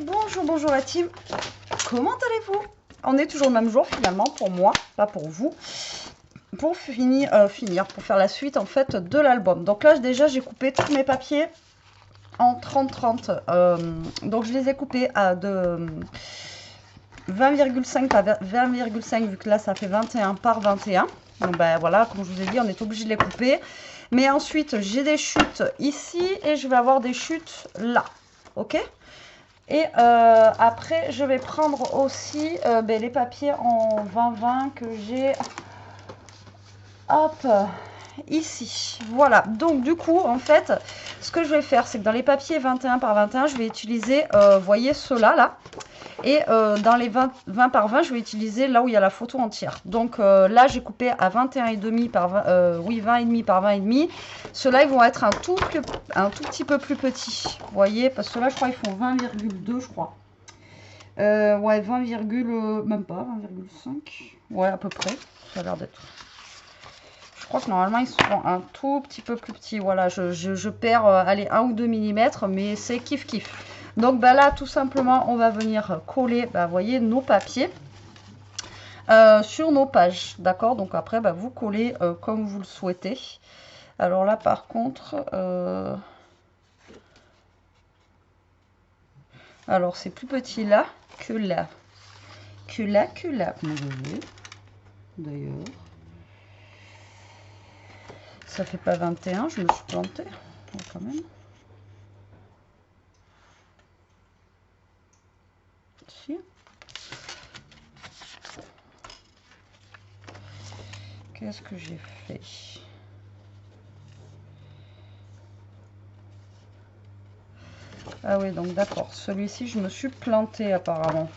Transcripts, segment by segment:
Bonjour, bonjour la team. Comment allez-vous? On est toujours le même jour finalement pour moi, pas pour vous. Pour finir, pour faire la suite en fait de l'album. Donc là déjà j'ai coupé tous mes papiers en 30-30. Donc je les ai coupés de 20,5 par 20,5 vu que là ça fait 21 par 21. Donc ben voilà, comme je vous ai dit, on est obligé de les couper. Mais ensuite j'ai des chutes ici et je vais avoir des chutes là. Ok? Et après, je vais prendre aussi les papiers en 20-20 que j'ai, hop, ici. Voilà, donc du coup, en fait, ce que je vais faire, c'est que dans les papiers 21 par 21, je vais utiliser, vous voyez, ceux-là, là. Et dans les 20 par 20, je vais utiliser là où il y a la photo entière. Donc là, j'ai coupé à 21,5 par 20, oui, 20,5 par 20,5. Ceux-là, ils vont être un tout petit peu plus petits. Vous voyez, parce que là, je crois qu'ils font 20,2, je crois. Ouais, 20, même pas, 20,5. Ouais, à peu près. Ça a l'air d'être. Je crois que normalement, ils seront un tout petit peu plus petits. Voilà, je perds, allez, 1 ou 2 mm, mais c'est kiff-kiff. Donc, bah, là, tout simplement, on va venir coller, bah, vous voyez, nos papiers sur nos pages. D'accord? Donc, après, bah, vous collez comme vous le souhaitez. Alors là, par contre... alors, c'est plus petit là que là. Que là, comme vous voulez. D'ailleurs. Ça fait pas 21, je me suis plantée. Oh, quand même. Si. Qu'est-ce que j'ai fait? Ah oui, donc d'accord. Celui-ci, je me suis plantée apparemment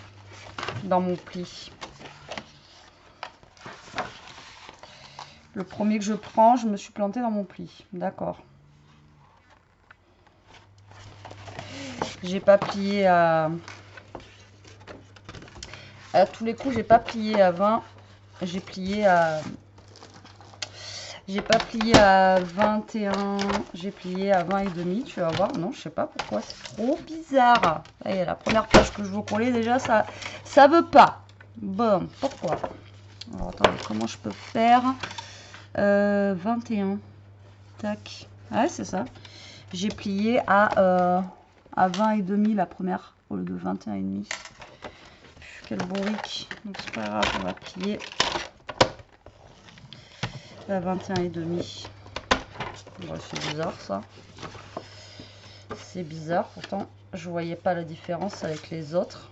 dans mon pli. Le premier que je prends, je me suis plantée dans mon pli. D'accord. J'ai pas plié à tous les coups, j'ai pas plié à 20. J'ai plié à... J'ai pas plié à 21, j'ai plié à 20,5, tu vas voir. Non, je sais pas pourquoi, c'est trop bizarre. Là, il y a la première page que je veux coller, déjà, ça veut pas. Bon, pourquoi? Alors, attendez, comment je peux faire 21. Tac. Ouais, c'est ça. J'ai plié à 20,5 la première, au lieu de 21,5. Quel bourrique. Donc, c'est pas grave, on va plier à 21,5. Ouais, c'est bizarre ça. C'est bizarre, pourtant je voyais pas la différence avec les autres.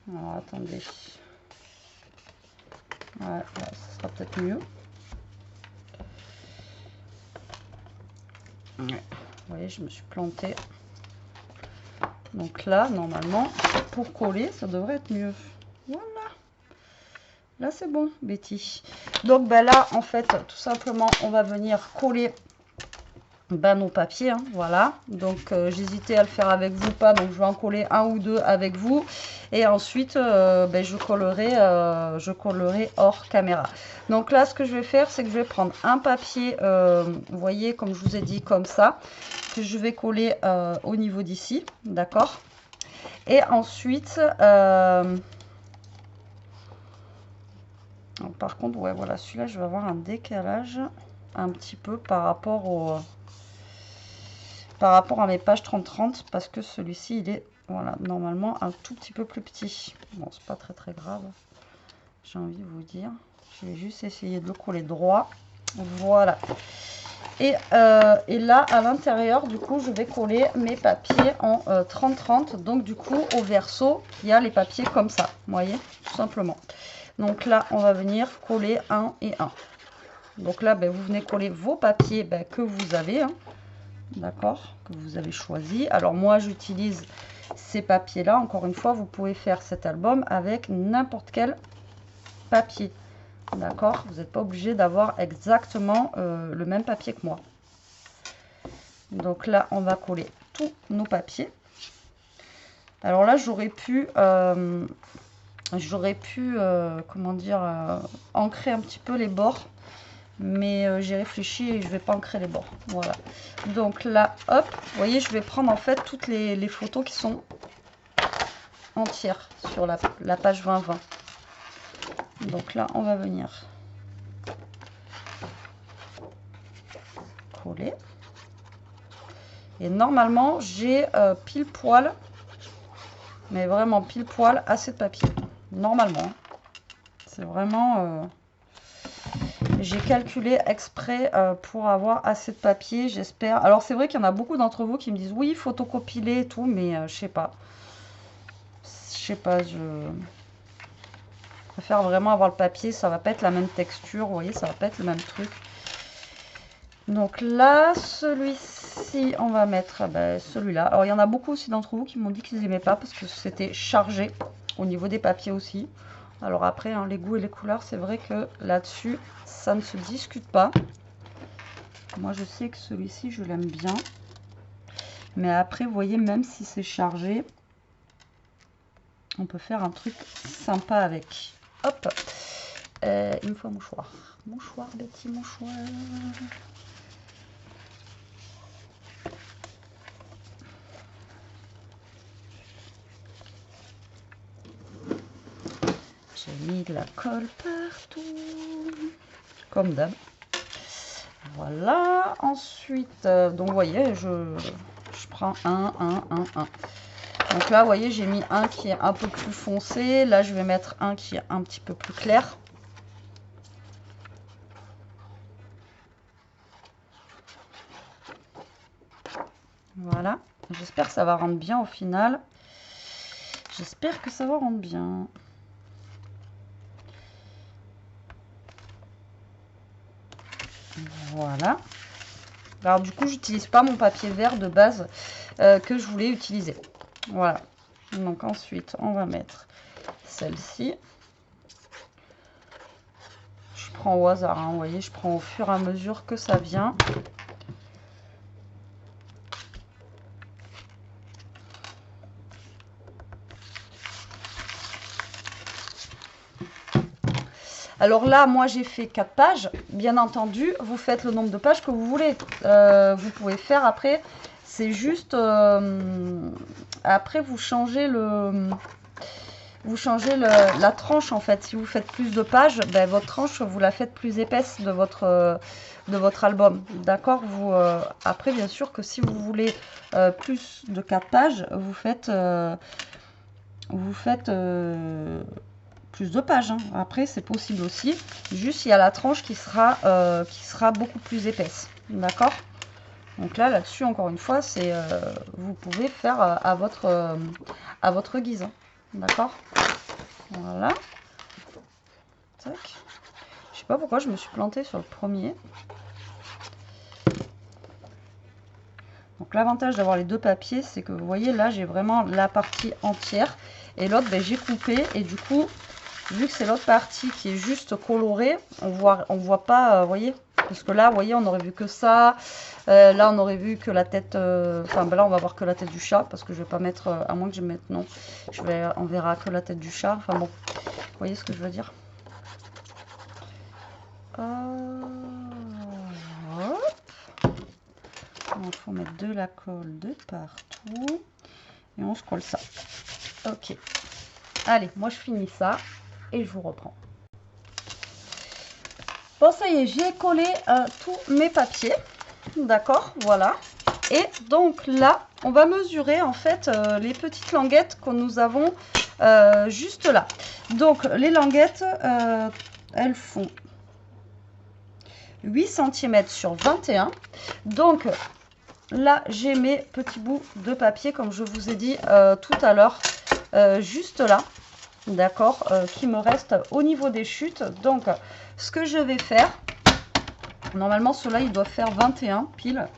Alors attendez. Ouais, là, ça sera peut-être mieux. Ouais. Vous voyez, je me suis plantée. Donc là, normalement, pour coller, ça devrait être mieux. Voilà. Là, c'est bon, Betty. Donc, ben là, en fait, tout simplement, on va venir coller nos papiers. Hein, voilà. Donc, j'hésitais à le faire avec vous, pas. Donc, je vais en coller un ou deux avec vous. Et ensuite, je collerai hors caméra. Donc là, ce que je vais faire, c'est que je vais prendre un papier, vous voyez, comme je vous ai dit, comme ça, que je vais coller au niveau d'ici. D'accord? Et ensuite... donc, par contre, ouais, voilà, celui-là, je vais avoir un décalage un petit peu par rapport à mes pages 30-30 parce que celui-ci, il est, voilà, normalement un tout petit peu plus petit. Bon, c'est pas très très grave, j'ai envie de vous dire. Je vais juste essayer de le coller droit. Voilà. Et là, à l'intérieur, du coup, je vais coller mes papiers en 30-30. Donc, du coup, au verso, il y a les papiers comme ça, vous voyez, tout simplement. Donc là, on va venir coller un et un. Donc là, vous venez coller vos papiers que vous avez, hein, d'accord, que vous avez choisi. Alors moi, j'utilise ces papiers-là. Encore une fois, vous pouvez faire cet album avec n'importe quel papier, d'accord. Vous n'êtes pas obligé d'avoir exactement le même papier que moi. Donc là, on va coller tous nos papiers. Alors là, j'aurais pu... comment dire, ancrer un petit peu les bords Mais j'ai réfléchi et je vais pas ancrer les bords. Voilà. Donc là, hop, vous voyez, je vais prendre en fait toutes les photos qui sont entières sur la page 20-20. Donc là, on va venir coller. Et normalement, j'ai pile poil, mais vraiment pile poil, assez de papier. Normalement. C'est vraiment... j'ai calculé exprès pour avoir assez de papier, j'espère. Alors c'est vrai qu'il y en a beaucoup d'entre vous qui me disent oui, photocopie-les et tout, mais je sais pas. Je sais pas, je préfère vraiment avoir le papier, ça va pas être la même texture, vous voyez, ça va pas être le même truc. Donc là, celui-ci, on va mettre celui-là. Alors il y en a beaucoup aussi d'entre vous qui m'ont dit qu'ils n'aimaient pas parce que c'était chargé au niveau des papiers aussi. Alors après, hein, les goûts et les couleurs, c'est vrai que là-dessus, ça ne se discute pas. Moi, je sais que celui-ci, je l'aime bien. Mais après, vous voyez, même si c'est chargé, on peut faire un truc sympa avec. Hop, il me faut un mouchoir. Mouchoir, Betty, mouchoir. J'ai mis de la colle partout, comme d'hab. Voilà, ensuite, donc vous voyez, je prends un. Donc là, vous voyez, j'ai mis un qui est un peu plus foncé. Là, je vais mettre un qui est un petit peu plus clair. Voilà, j'espère que ça va rendre bien au final. J'espère que ça va rendre bien. Voilà. Alors du coup, j'utilise pas mon papier vert de base que je voulais utiliser. Voilà. Donc ensuite, on va mettre celle-ci. Je prends au hasard, hein, vous voyez, je prends au fur et à mesure que ça vient. Alors là, moi, j'ai fait 4 pages. Bien entendu, vous faites le nombre de pages que vous voulez. Vous pouvez faire après. C'est juste... après, vous changez la tranche, en fait. Si vous faites plus de pages, ben, votre tranche, vous la faites plus épaisse de votre album. D'accord. Après, bien sûr que si vous voulez plus de 4 pages, vous faites... plus de pages, hein. Après c'est possible aussi, juste il y a la tranche qui sera beaucoup plus épaisse, d'accord. Donc là-dessus encore une fois, c'est vous pouvez faire à votre guise, hein. D'accord. Voilà. Tac. Je sais pas pourquoi je me suis plantée sur le premier. Donc l'avantage d'avoir les deux papiers, c'est que vous voyez là j'ai vraiment la partie entière et l'autre ben, j'ai coupé, et du coup vu que c'est l'autre partie qui est juste colorée, on voit pas, vous voyez, parce que là, vous voyez, on aurait vu que ça. Là, on aurait vu que la tête, enfin, ben là, on va voir que la tête du chat, parce que je vais pas mettre, à moins que je mette, non, on verra que la tête du chat. Enfin bon, vous voyez ce que je veux dire. Hop. Il faut mettre de la colle de partout, et on se colle ça. Ok. Allez, moi je finis ça. Et je vous reprends. Bon, ça y est, j'ai collé tous mes papiers. D'accord, voilà. Et donc là, on va mesurer en fait les petites languettes que nous avons juste là. Donc les languettes, elles font 8 cm sur 21. Donc là, j'ai mes petits bouts de papier, comme je vous ai dit tout à l'heure, juste là. D'accord, qui me reste au niveau des chutes. Donc ce que je vais faire, normalement ceux-là ils doivent faire 21 pile.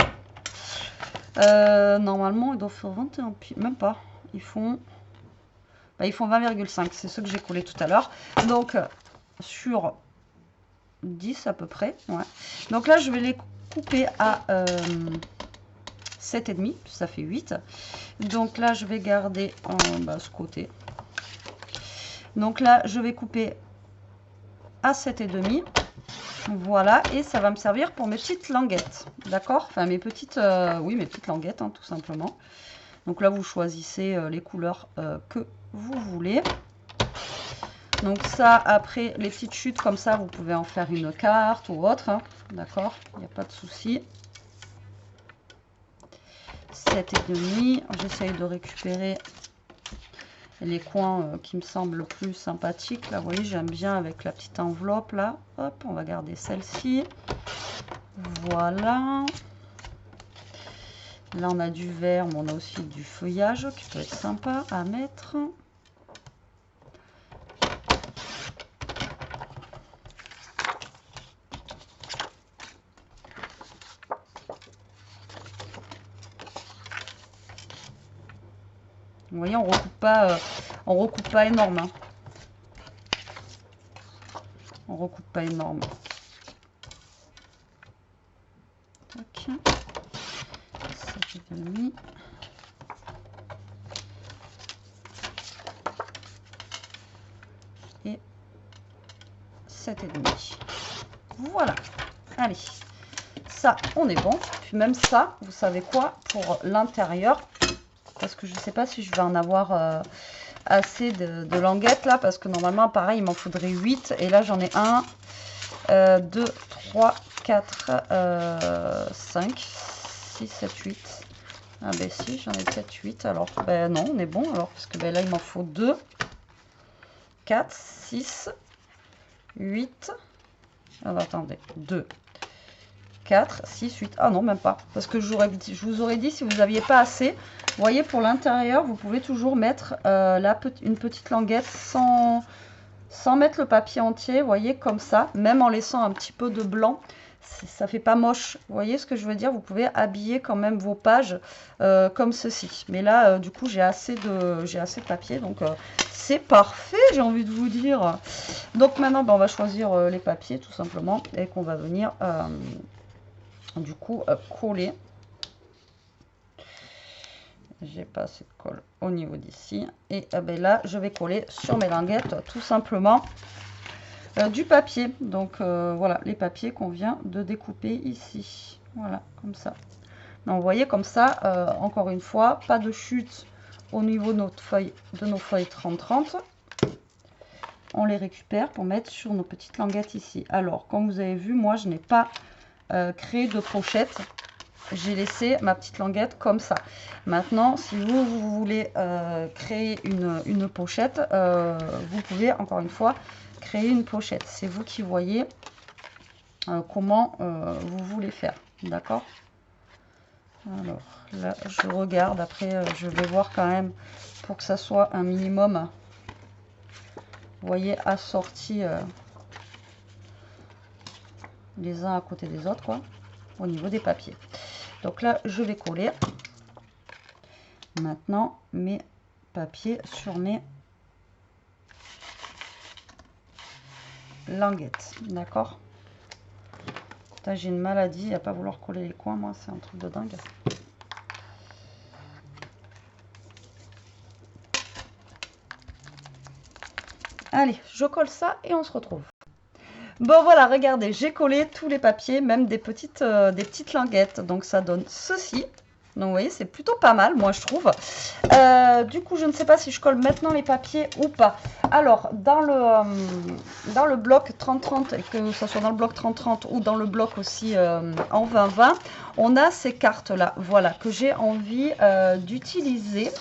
Normalement ils doivent faire 21 pile, même pas, ils font 20,5, c'est ce que j'ai collé tout à l'heure. Donc sur 10 à peu près, ouais. Donc là je vais les couper à 7,5, ça fait 8. Donc là je vais garder ce côté. Donc là, je vais couper à 7,5. Voilà, et ça va me servir pour mes petites languettes, d'accord? Enfin, mes petites, oui, mes petites languettes, hein, tout simplement. Donc là, vous choisissez les couleurs que vous voulez. Donc ça, après, les petites chutes comme ça, vous pouvez en faire une carte ou autre, hein, d'accord? Il n'y a pas de souci. 7,5. J'essaye de récupérer les coins qui me semblent le plus sympathiques. Là, vous voyez, j'aime bien avec la petite enveloppe, là. Hop, on va garder celle-ci. Voilà. Là, on a du vert, mais on a aussi du feuillage qui peut être sympa à mettre. Vous voyez, on recoupe pas énorme. Hein. On recoupe pas énorme. Tac. 7,5. Et 7,5. Voilà. Allez. Ça, on est bon. Puis même ça, vous savez quoi, pour l'intérieur, parce que je ne sais pas si je vais en avoir assez de languettes là, parce que normalement, pareil, il m'en faudrait 8. Et là, j'en ai 1, 2, 3, 4, 5, 6, 7, 8. Ah ben si, j'en ai peut-être 8. Alors, ben non, on est bon alors, parce que ben là, il m'en faut 2, 4, 6, 8. Alors, attendez, 2, 4, 6, 8. Ah non, même pas. Parce que je vous aurais dit, si vous n'aviez pas assez, vous voyez, pour l'intérieur, vous pouvez toujours mettre une petite languette sans mettre le papier entier, vous voyez, comme ça, même en laissant un petit peu de blanc. Ça fait pas moche. Vous voyez ce que je veux dire? Vous pouvez habiller quand même vos pages comme ceci. Mais là, du coup, j'ai assez de papier, donc c'est parfait, j'ai envie de vous dire. Donc maintenant, ben, on va choisir les papiers tout simplement et qu'on va venir du coup coller. J'ai pas assez de colle au niveau d'ici. Et ben là, je vais coller sur mes languettes tout simplement du papier. Donc voilà, les papiers qu'on vient de découper ici. Voilà, comme ça. Donc, vous voyez, comme ça, encore une fois, pas de chute au niveau de nos feuilles 30-30. On les récupère pour mettre sur nos petites languettes ici. Alors, comme vous avez vu, moi, je n'ai pas créé de pochette. J'ai laissé ma petite languette comme ça. Maintenant, si vous voulez créer une pochette, vous pouvez encore une fois créer une pochette. C'est vous qui voyez comment vous voulez faire. D'accord? Alors là, je regarde. Après, je vais voir quand même pour que ça soit un minimum, vous voyez, assorti les uns à côté des autres, quoi, au niveau des papiers. Donc là, je vais coller maintenant mes papiers sur mes languettes. D'accord? J'ai une maladie à pas vouloir coller les coins, moi, c'est un truc de dingue. Allez, je colle ça et on se retrouve. Bon voilà, regardez, j'ai collé tous les papiers, même des petites languettes. Donc ça donne ceci. Donc vous voyez, c'est plutôt pas mal, moi je trouve. Du coup, je ne sais pas si je colle maintenant les papiers ou pas. Alors, dans le bloc 30-30, que ce soit dans le bloc 30-30 ou dans le bloc aussi en 20-20, on a ces cartes-là, voilà, que j'ai envie d'utiliser.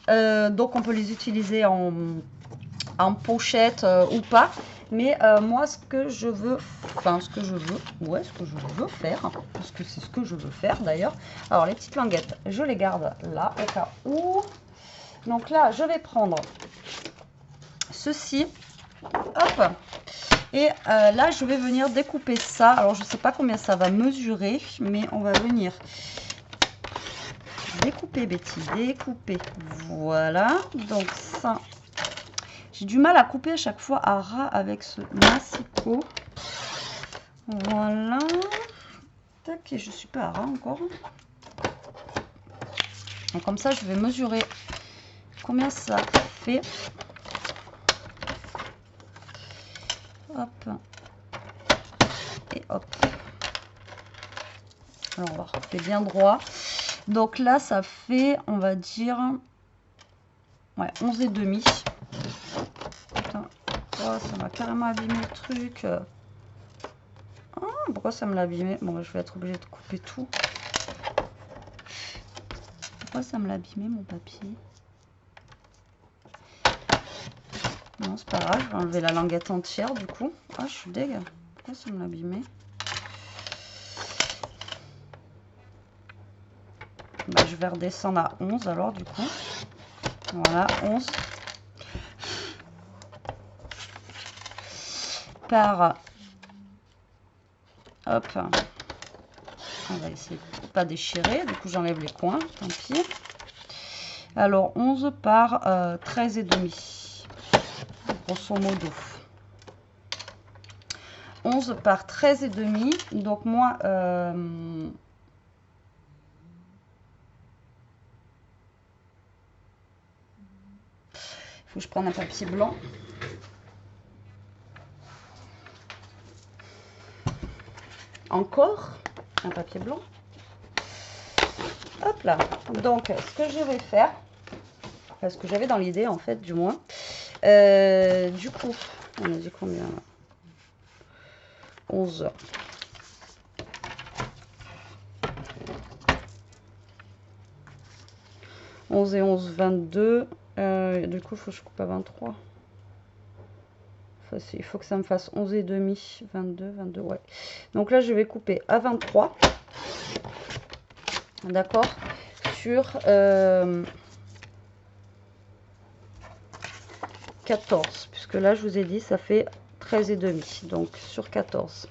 Donc on peut les utiliser en pochette ou pas. Mais moi, ce que je veux faire, parce que c'est ce que je veux faire d'ailleurs. Alors, les petites languettes, je les garde là, au cas où. Donc là, je vais prendre ceci. Hop. Et là, je vais venir découper ça. Alors, je ne sais pas combien ça va mesurer, mais on va venir découper, Betty, découper. Voilà. Donc, ça... J'ai du mal à couper à chaque fois à ras avec ce massicot. Voilà. Tac, et je suis pas à ras encore. Et comme ça, je vais mesurer combien ça fait. Hop. Et hop. Alors on va recouper bien droit. Donc là ça fait, on va dire, ouais, 11 et demi. Putain, oh, ça m'a carrément abîmé le truc. Oh, pourquoi ça me l'a abîmé? Bon, je vais être obligée de couper tout. Pourquoi ça me l'a abîmé mon papier? Non, c'est pas grave, je vais enlever la languette entière du coup. Ah, je suis dégueu. Pourquoi ça me l'a abîmé? Bah, je vais redescendre à 11 alors du coup. Voilà, 11 par... Hop. On va essayer de pas déchirer. Du coup, j'enlève les coins, tant pis. Alors, 11 par 13 et demi. Grosso modo. 11 par 13 et demi. Donc, moi... faut que je prenne un papier blanc. Encore un papier blanc. Hop là. Donc, ce que je vais faire, parce que j'avais dans l'idée, en fait, du moins. Du coup, on a dit combien là? 11. Et 11, 22. Du coup, il faut que je coupe à 23. Enfin, il faut que ça me fasse 11 et demi. 22, 22, ouais. Donc là, je vais couper à 23. D'accord? Sur 14. Puisque là, je vous ai dit, ça fait 13 et demi. Donc, sur 14.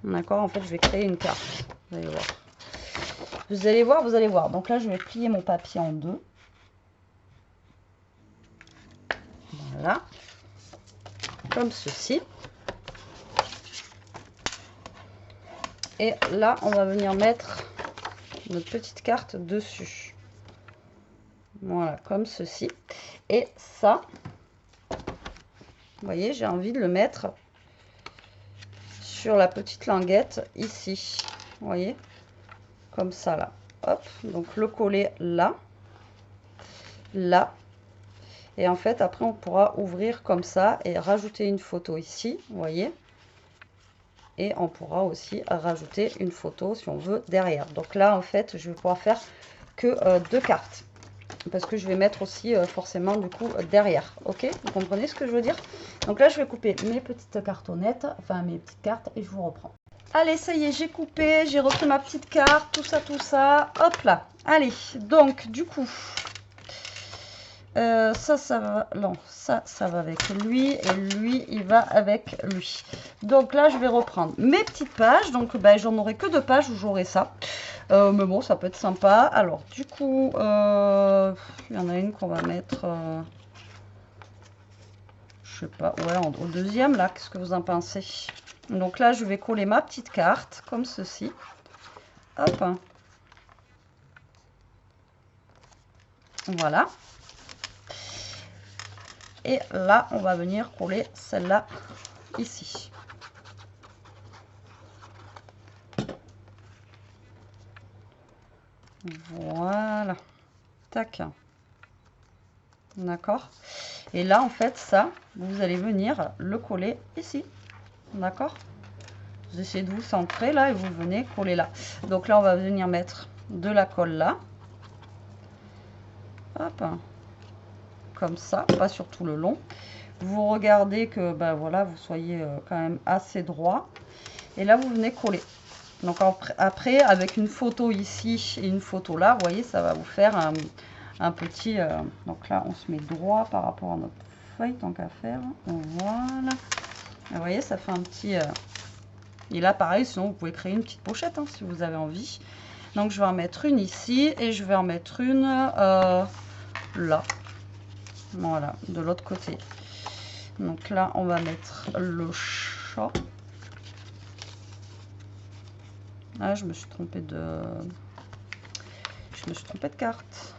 D'accord? En fait, je vais créer une carte. Vous allez voir. Vous allez voir, vous allez voir. Donc là, je vais plier mon papier en deux. Voilà. Comme ceci. Et là, on va venir mettre notre petite carte dessus. Voilà, comme ceci. Et ça, vous voyez, j'ai envie de le mettre sur la petite languette ici. Vous voyez, comme ça là. Hop, donc le coller là. Là. Et en fait, après, on pourra ouvrir comme ça et rajouter une photo ici, vous voyez. Et on pourra aussi rajouter une photo, si on veut, derrière. Donc là, en fait, je vais pouvoir faire que deux cartes. Parce que je vais mettre aussi forcément, du coup, derrière. Ok? Vous comprenez ce que je veux dire? Donc là, je vais couper mes petites cartonnettes, enfin mes petites cartes, et je vous reprends. Allez, ça y est, j'ai coupé, j'ai repris ma petite carte, tout ça, tout ça. Hop là. Allez, donc, du coup... ça va, non, ça va avec lui et lui, il va avec lui. Donc là, je vais reprendre mes petites pages. Donc, ben, j'en aurai que 2 pages où j'aurai ça. Mais bon, ça peut être sympa. Alors, du coup, il y en a une qu'on va mettre, je sais pas, ouais, au deuxième, là. Qu'est-ce que vous en pensez? Donc là, je vais coller ma petite carte, comme ceci. Hop. Voilà. Et là, on va venir coller celle-là ici. Voilà. Tac. D'accord. Et là, en fait, ça, vous allez venir le coller ici. D'accord. Vous essayez de vous centrer là et vous venez coller là. Donc là, on va venir mettre de la colle là. Hop. Comme ça, pas sur tout le long. Vous regardez que ben voilà, vous soyez quand même assez droit. Et là, vous venez coller. Donc après, avec une photo ici et une photo là, vous voyez, ça va vous faire un petit... donc là, on se met droit par rapport à notre feuille, tant qu'à faire. Voilà. Et vous voyez, ça fait un petit... et là, pareil, sinon, vous pouvez créer une petite pochette hein, si vous avez envie. Donc, je vais en mettre une ici et je vais en mettre une là. Voilà, de l'autre côté. Donc là, on va mettre le chat. Ah, je me suis trompée de... Je me suis trompée de carte.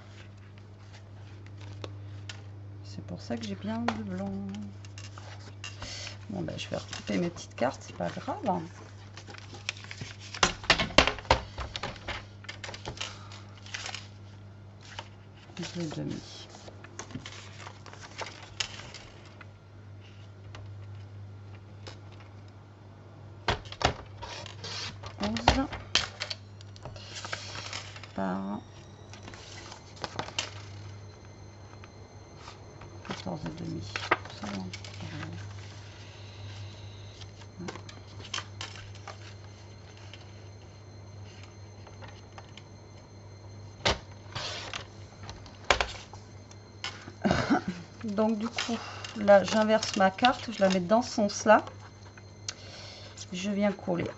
C'est pour ça que j'ai bien du blanc. Bon, ben, je vais recouper mes petites cartes, c'est pas grave. 11,5. 11 par 14,5. Ça va. Donc du coup, là j'inverse ma carte, je la mets dans ce sens-là. Je viens coller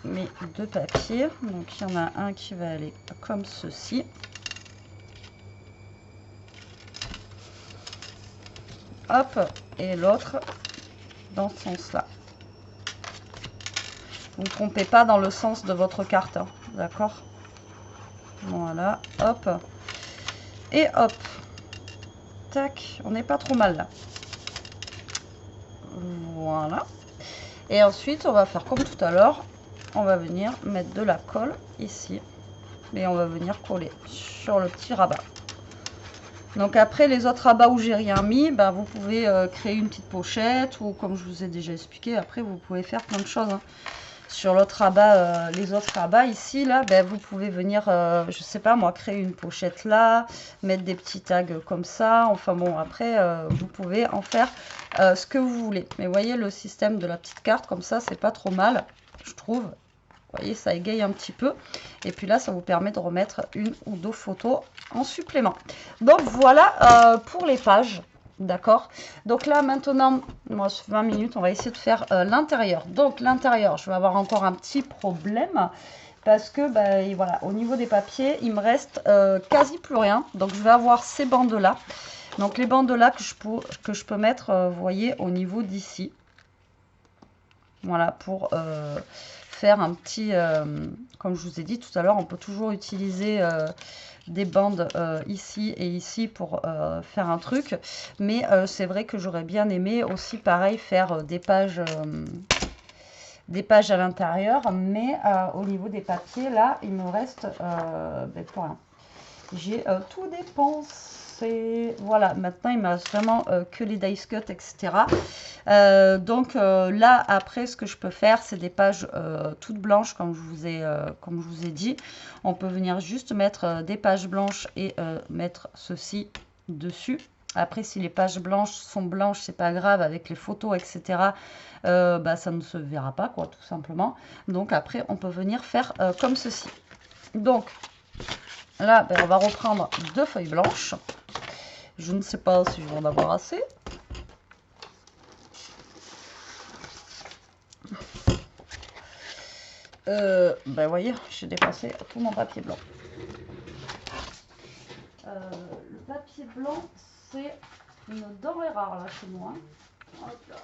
mes deux papiers. Donc il y en a un qui va aller comme ceci. Hop, et l'autre dans ce sens-là. Vous ne trompez pas dans le sens de votre carte, hein, d'accord? Voilà, hop. Et hop. Tac, on n'est pas trop mal là. Voilà. Et ensuite, on va faire comme tout à l'heure. On va venir mettre de la colle ici. Et on va venir coller sur le petit rabat. Donc après, les autres rabats où j'ai rien mis, ben, vous pouvez créer une petite pochette. Ou comme je vous ai déjà expliqué, après, vous pouvez faire plein de choses. Hein. Sur l'autre rabat, les autres rabats ici, là, ben, vous pouvez venir, je sais pas moi, créer une pochette là, mettre des petits tags comme ça. Enfin bon, après, vous pouvez en faire ce que vous voulez. Mais vous voyez, le système de la petite carte, comme ça, c'est pas trop mal, je trouve. Vous voyez, ça égaye un petit peu. Et puis là, ça vous permet de remettre une ou deux photos en supplément. Donc voilà pour les pages. D'accord. Donc là, maintenant, moi, 20 minutes, on va essayer de faire l'intérieur. Donc l'intérieur, je vais avoir encore un petit problème. Parce que, bah, et voilà, au niveau des papiers, il me reste quasi plus rien. Donc je vais avoir ces bandes-là. Donc les bandes-là que je peux mettre, vous voyez, au niveau d'ici. Voilà, pour faire un petit, comme je vous ai dit tout à l'heure, on peut toujours utiliser des bandes ici et ici pour faire un truc. Mais c'est vrai que j'aurais bien aimé aussi, pareil, faire des pages à l'intérieur. Mais au niveau des papiers, là, il me reste ben, pour rien. J'ai tout dépensé. Voilà, maintenant il me reste vraiment que les dice cut, etc. Donc là, après, ce que je peux faire, c'est des pages toutes blanches, comme je vous ai dit. On peut venir juste mettre des pages blanches et mettre ceci dessus. Après, si les pages blanches sont blanches, c'est pas grave, avec les photos, etc. Bah, ça ne se verra pas, quoi, tout simplement. Donc après, on peut venir faire comme ceci. Donc là, ben, on va reprendre deux feuilles blanches. Je ne sais pas si je vais en avoir assez. Ben, vous voyez, j'ai dépassé tout mon papier blanc. Le papier blanc, c'est une denrée rare là chez moi. Hop là.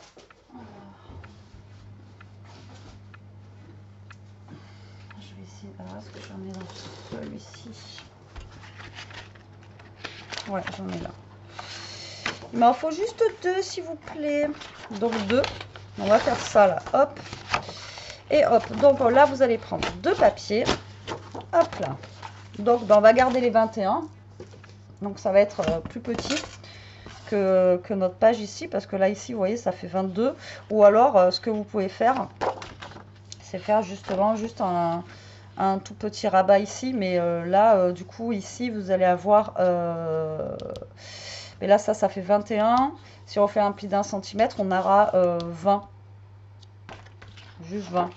Je vais essayer. Alors, est-ce que j'en ai dans celui-ci? Ouais, j'en ai là. Il m'en faut juste deux, s'il vous plaît. Donc deux. On va faire ça là. Hop. Et hop. Donc là, vous allez prendre deux papiers. Hop là. Donc ben, on va garder les 21. Donc ça va être plus petit que notre page ici. Parce que là, ici, vous voyez, ça fait 22. Ou alors, ce que vous pouvez faire, c'est faire justement juste un tout petit rabat ici. Mais là, du coup, ici, vous allez avoir... mais là, ça fait 21. Si on fait un pli d'1 cm, on aura 20. Juste 20.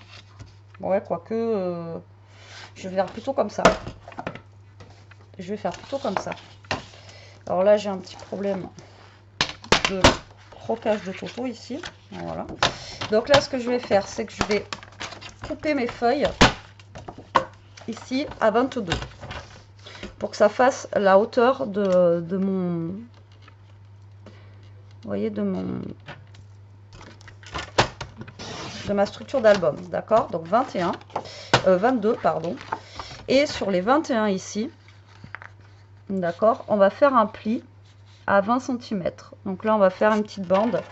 Ouais, quoique, je vais faire plutôt comme ça. Je vais faire plutôt comme ça. Alors là, j'ai un petit problème de crocage de toto ici. Voilà. Donc là, ce que je vais faire, c'est que je vais couper mes feuilles ici à 22. Pour que ça fasse la hauteur de mon... Vous voyez, de ma structure d'album, d'accord? Donc 22, pardon. Et sur les 21 ici, d'accord, on va faire un pli à 20 cm. Donc là, on va faire une petite bande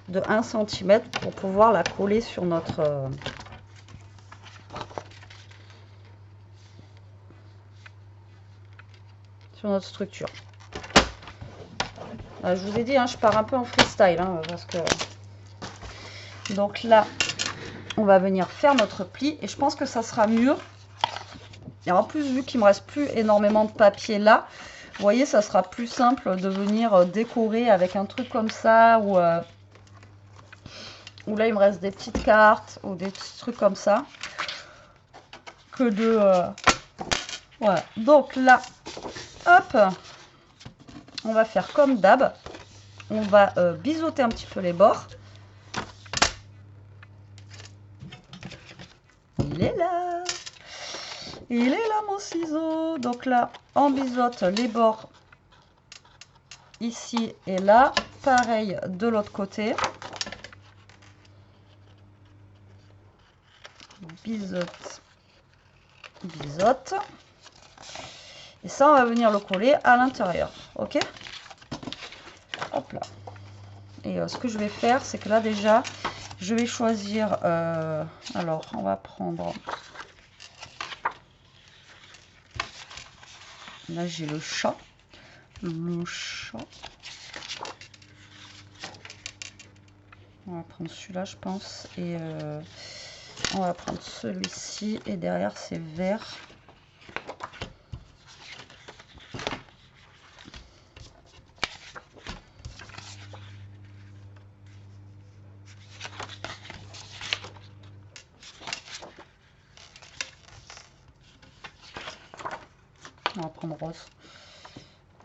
de 1 cm pour pouvoir la coller sur notre structure. Je vous ai dit, hein, je pars un peu en freestyle, hein, parce que... Donc là, on va venir faire notre pli et je pense que ça sera mieux. Et en plus, vu qu'il me reste plus énormément de papier là, vous voyez, ça sera plus simple de venir décorer avec un truc comme ça, ou là, il me reste des petites cartes ou des petits trucs comme ça, que de... voilà. Donc là, hop, on va faire comme d'hab. On va biseauter un petit peu les bords. Il est là. Il est là mon ciseau. Donc là, on biseaute les bords ici et là. Pareil de l'autre côté. Biseaute. Biseaute. Et ça, on va venir le coller à l'intérieur. Ok? Hop là. Et ce que je vais faire, c'est que là déjà, je vais choisir... alors, on va prendre... Là, j'ai le chat. Le chat. On va prendre celui-là, je pense. Et on va prendre celui-ci. Et derrière, c'est vert. On va prendre rose.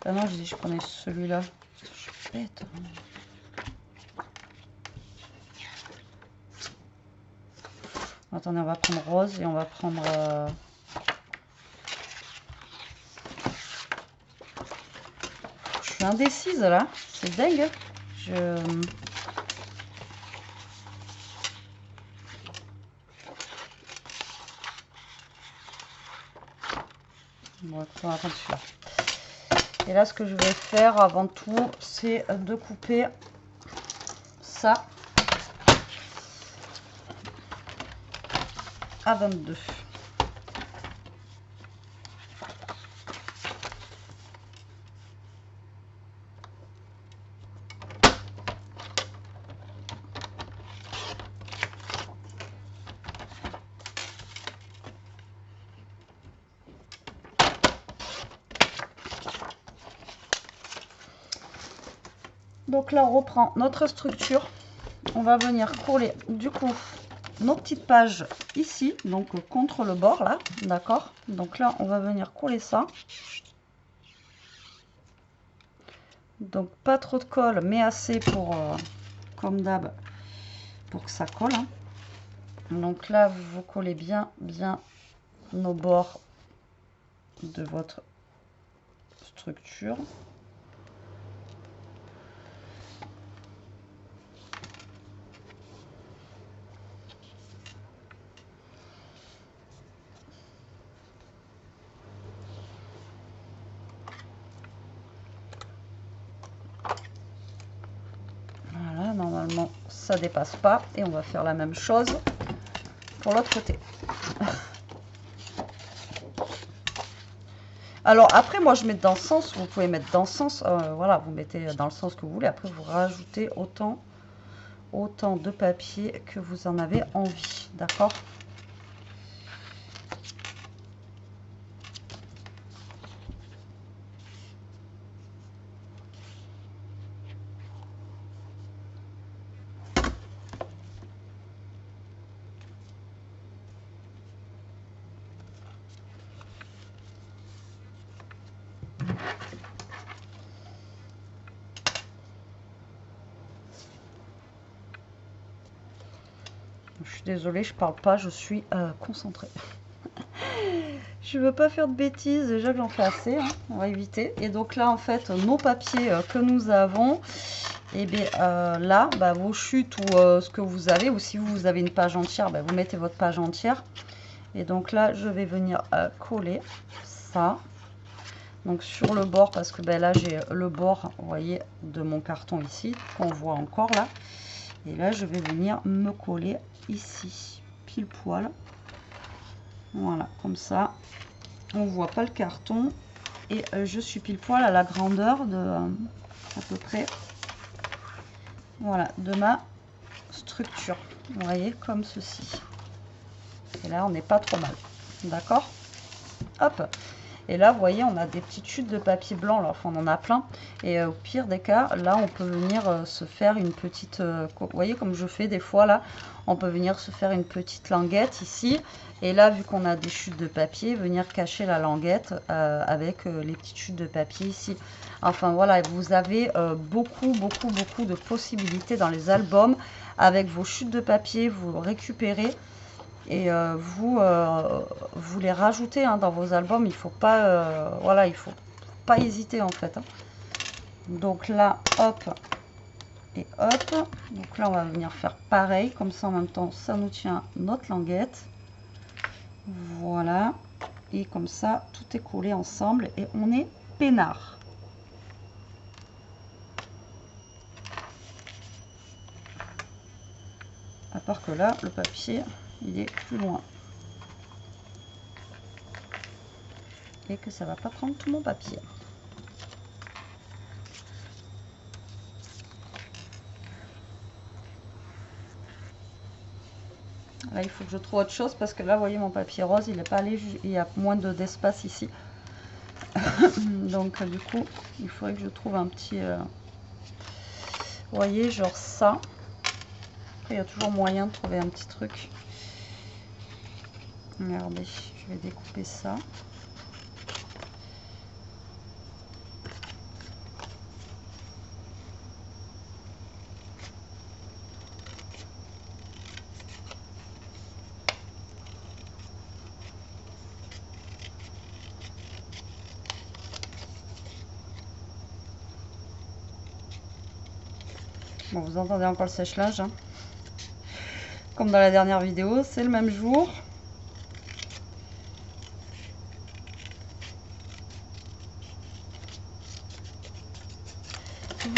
Ah non, je dis je prenais celui-là. Je suis bête. Attendez, on va prendre rose et on va prendre... Je suis indécise là. C'est dingue. Bon, on va prendre celui-là. Et là, ce que je vais faire avant tout, c'est de couper ça à 22. Donc là, on reprend notre structure. On va venir coller du coup nos petites pages ici, donc contre le bord là, d'accord? Donc là, on va venir coller ça. Donc pas trop de colle, mais assez pour, comme d'hab, pour que ça colle. Hein. Donc là, vous collez bien nos bords de votre structure. Voilà, normalement ça dépasse pas et on va faire la même chose pour l'autre côté. Alors après, moi je mets dans le sens, vous pouvez mettre dans le sens, voilà, vous mettez dans le sens que vous voulez. Après, vous rajoutez autant de papier que vous en avez envie, d'accord? Je suis désolée, je parle pas, je suis concentrée. Je veux pas faire de bêtises, déjà que j'en fais assez, hein, on va éviter. Et donc là, en fait, nos papiers que nous avons, et bien là, bah, vos chutes ou ce que vous avez, ou si vous avez une page entière, bah, vous mettez votre page entière. Et donc là, je vais venir coller ça. Donc sur le bord, parce que ben, là, j'ai le bord, vous voyez, de mon carton ici, qu'on voit encore là. Et là, je vais venir me coller ici, pile poil. Voilà, comme ça, on voit pas le carton. Et je suis pile poil à la grandeur de, à peu près, voilà, de ma structure. Vous voyez, comme ceci. Et là, on n'est pas trop mal. D'accord? Hop. Et là, vous voyez, on a des petites chutes de papier blanc. Là. Enfin, on en a plein. Et au pire des cas, là, on peut venir se faire une petite... vous voyez, comme je fais des fois, là, on peut venir se faire une petite languette ici. Et là, vu qu'on a des chutes de papier, venir cacher la languette avec les petites chutes de papier ici. Enfin, voilà, vous avez beaucoup de possibilités dans les albums. Avec vos chutes de papier, vous récupérez et vous les rajoutez dans vos albums. Il faut pas, voilà, il faut pas hésiter en fait. Donc là, hop et hop. Donc là, on va venir faire pareil. Comme ça, en même temps, ça nous tient notre languette. Voilà. Et comme ça, tout est collé ensemble et on est peinard. À part que là, le papier, il est plus loin. Et que ça va pas prendre tout mon papier. Là, il faut que je trouve autre chose parce que là, vous voyez, mon papier rose, il n'est pas allé, il y a moins d'espace ici. Donc, du coup, il faudrait que je trouve un petit... vous voyez, genre ça. Après, il y a toujours moyen de trouver un petit truc. Regardez, je vais découper ça. Bon, vous entendez encore le sèche-linge. Hein. Comme dans la dernière vidéo, c'est le même jour.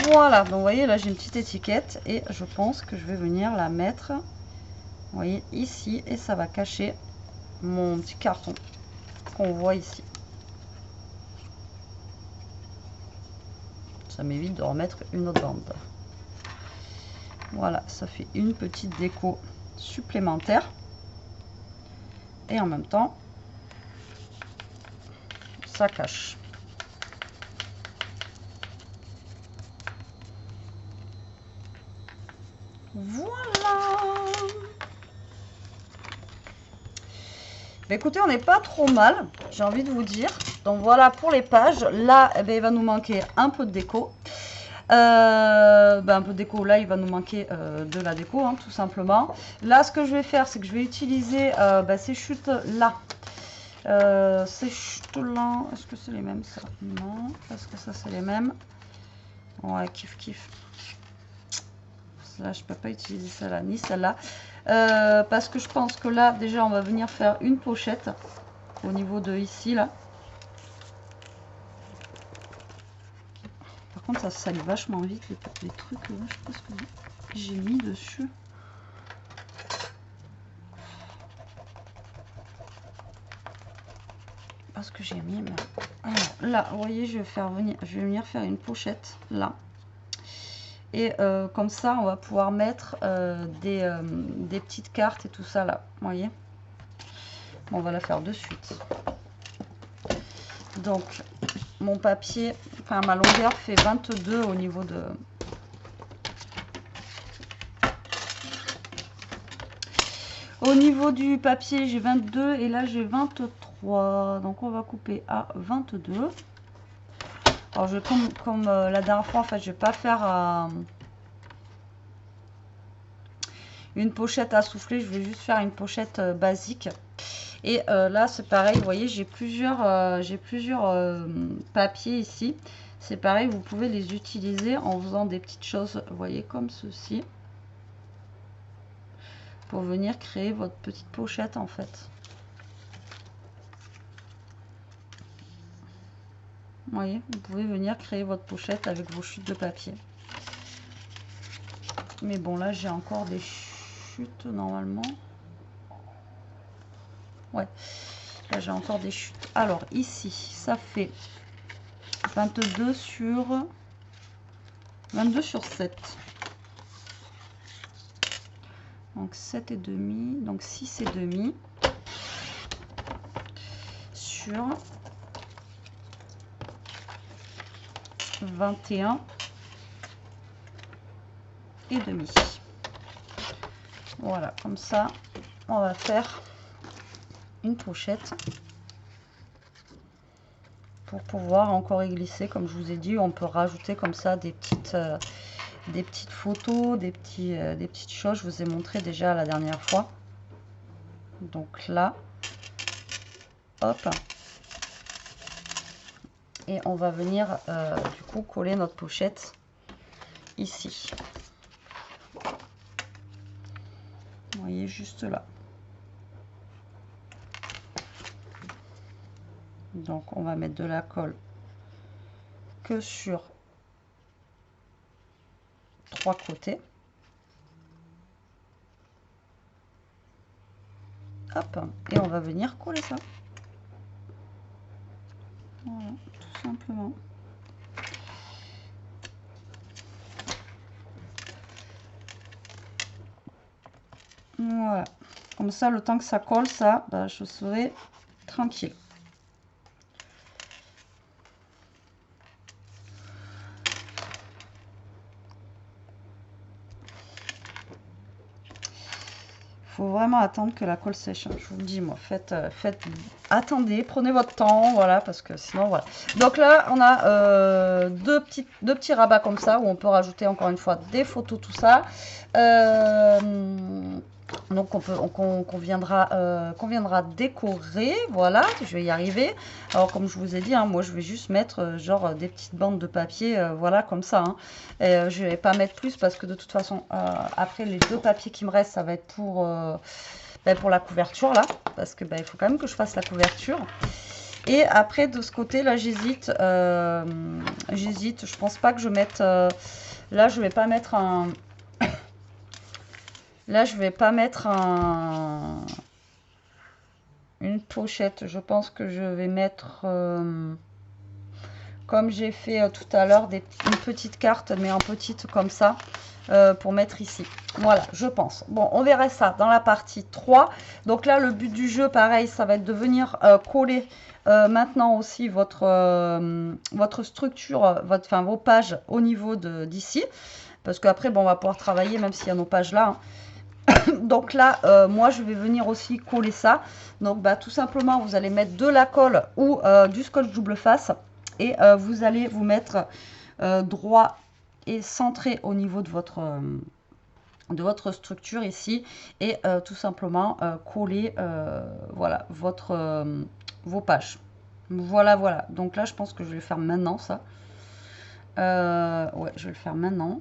Voilà, donc vous voyez, là j'ai une petite étiquette et je pense que je vais venir la mettre, vous voyez, ici, et ça va cacher mon petit carton qu'on voit ici. Ça m'évite de remettre une autre bande. Voilà, ça fait une petite déco supplémentaire. Et en même temps, ça cache. Voilà. Bah, écoutez, on n'est pas trop mal, j'ai envie de vous dire. Donc voilà pour les pages. Là, eh bien, il va nous manquer un peu de déco. Un peu de déco, là il va nous manquer de la déco, hein, tout simplement. Là, ce que je vais faire, c'est que je vais utiliser ces chutes là. Ces chutes là, est-ce que c'est les mêmes ça? Non, est-ce que ça c'est les mêmes? Ouais, kiff. Là, je peux pas utiliser celle-là ni celle-là. Parce que je pense que là, déjà, on va venir faire une pochette au niveau de ici, là. Par contre, ça salit vachement vite les trucs. Là, je sais pas ce que j'ai mis dessus. Parce que j'ai mis... Alors, là, vous voyez, je vais venir faire une pochette, là. Et comme ça, on va pouvoir mettre des petites cartes et tout ça, là. Vous voyez? Bon, on va la faire de suite. Donc, mon papier, enfin ma longueur fait 22 au niveau de... Au niveau du papier, j'ai 22 et là j'ai 23. Donc on va couper à 22. Alors je comme la dernière fois, en fait, je vais pas faire une pochette à souffler, je vais juste faire une pochette basique. Et là c'est pareil, vous voyez, j'ai plusieurs papiers ici. C'est pareil, vous pouvez les utiliser en faisant des petites choses, vous voyez, comme ceci. Pour venir créer votre petite pochette en fait. Vous voyez, vous pouvez venir créer votre pochette avec vos chutes de papier. Mais bon, là, j'ai encore des chutes normalement. Ouais, là, j'ai encore des chutes. Alors, ici, ça fait 22 sur 7. Donc 7 et demi, donc 6 et demi sur 21 et demi. Voilà, comme ça, on va faire une pochette pour pouvoir encore y glisser. Comme je vous ai dit, on peut rajouter comme ça des petites photos, des petites choses. Je vous ai montré déjà la dernière fois. Donc là, hop, et on va venir du coup coller notre pochette ici. Vous voyez, juste là. Donc on va mettre de la colle que sur 3 côtés. Hop, et on va venir coller ça. Voilà, tout simplement. Voilà, comme ça, le temps que ça colle, ça, bah, je serai tranquille. Faut vraiment attendre que la colle sèche. Je vous le dis, moi, attendez, prenez votre temps, voilà, parce que sinon, voilà. Donc là, on a deux petits rabats comme ça, où on peut rajouter encore une fois des photos, tout ça. Donc qu'on viendra décorer, voilà, je vais y arriver. Alors comme je vous ai dit, hein, moi je vais juste mettre genre des petites bandes de papier, voilà, comme ça. Hein. Et, je vais pas mettre plus parce que de toute façon, après les 2 papiers qui me restent, ça va être pour la couverture là, parce que il faut quand même que je fasse la couverture. Et après de ce côté là, j'hésite, je pense pas que je mette, là je vais pas mettre un... Là, je vais pas mettre une pochette. Je pense que je vais mettre, comme j'ai fait tout à l'heure, une petite carte, mais en petite comme ça, pour mettre ici. Voilà, je pense. Bon, on verra ça dans la partie 3. Donc là, le but du jeu, pareil, ça va être de venir coller maintenant aussi votre structure, vos pages au niveau d'ici. Parce qu'après, bon, on va pouvoir travailler, même s'il y a nos pages là. Hein. Donc là, moi, je vais venir aussi coller ça. Donc, tout simplement, vous allez mettre de la colle ou du scotch double face. Et vous allez vous mettre droit et centré au niveau de votre structure ici. Et tout simplement coller voilà, vos pages. Voilà, voilà. Donc là, je pense que je vais le faire maintenant, ça. Ouais, je vais le faire maintenant.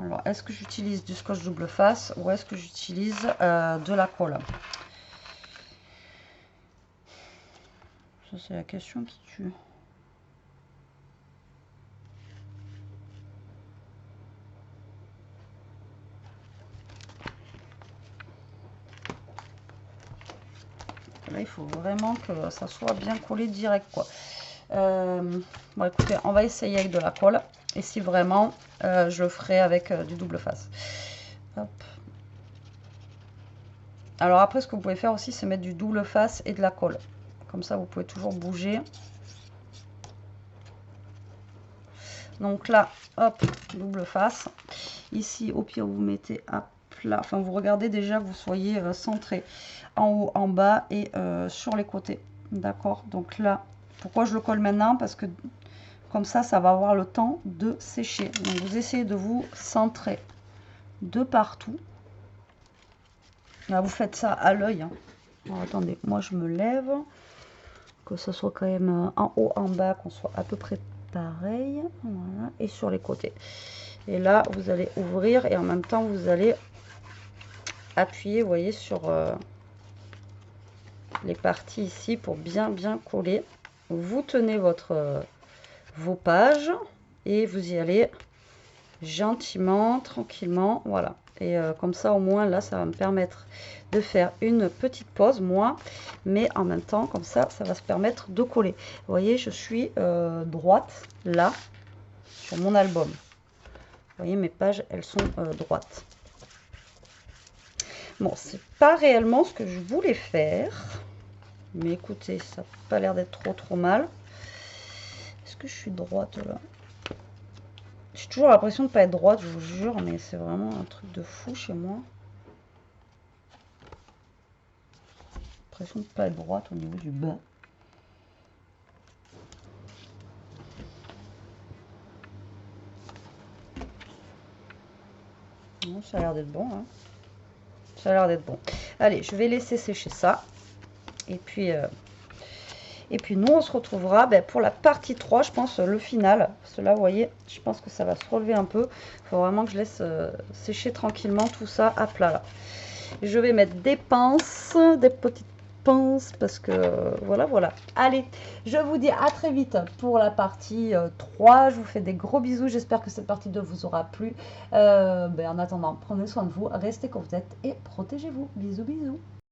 Alors, est-ce que j'utilise du scotch double face ou est-ce que j'utilise de la colle? Ça, c'est la question qui tue. Là, il faut vraiment que ça soit bien collé direct, quoi. Bon, écoutez, on va essayer avec de la colle. Et si vraiment, je le ferai avec du double face. Hop. Alors après, ce que vous pouvez faire aussi, c'est mettre du double face et de la colle. Comme ça, vous pouvez toujours bouger. Donc là, hop, double face. Ici, au pire, vous mettez à plat. Enfin, vous regardez déjà que vous soyez centré en haut, en bas et sur les côtés. D'accord? Donc là, pourquoi je le colle maintenant? Parce que comme ça, ça va avoir le temps de sécher. Donc, vous essayez de vous centrer de partout. Là, vous faites ça à l'œil. Hein. Attendez, moi, je me lève. Que ce soit quand même en haut, en bas, qu'on soit à peu près pareil. Voilà. Et sur les côtés. Et là, vous allez ouvrir et en même temps, vous allez appuyer, vous voyez, sur les parties ici pour bien coller. Vous tenez vos pages et vous y allez gentiment, tranquillement, voilà. Et comme ça, au moins, là, ça va me permettre de faire une petite pause, moi, mais en même temps, comme ça va se permettre de coller. Vous voyez, je suis droite, là, sur mon album. Vous voyez, mes pages, elles sont droites. Bon, c'est pas réellement ce que je voulais faire, mais écoutez, ça n'a pas l'air d'être trop mal. Est-ce que je suis droite, là? J'ai toujours l'impression de ne pas être droite, je vous jure, mais c'est vraiment un truc de fou chez moi. L'impression de ne pas être droite au niveau du bas. Non, ça a l'air d'être bon, hein. Ça a l'air d'être bon. Allez, je vais laisser sécher ça. Et puis nous, on se retrouvera pour la partie 3, je pense, le final. Cela, vous voyez, je pense que ça va se relever un peu. Il faut vraiment que je laisse sécher tranquillement tout ça à plat, là. Je vais mettre des pinces, des petites pinces, parce que voilà. Allez, je vous dis à très vite pour la partie 3. Je vous fais des gros bisous. J'espère que cette partie 2 vous aura plu. En attendant, prenez soin de vous, restez comme vous êtes et protégez-vous. Bisous, bisous.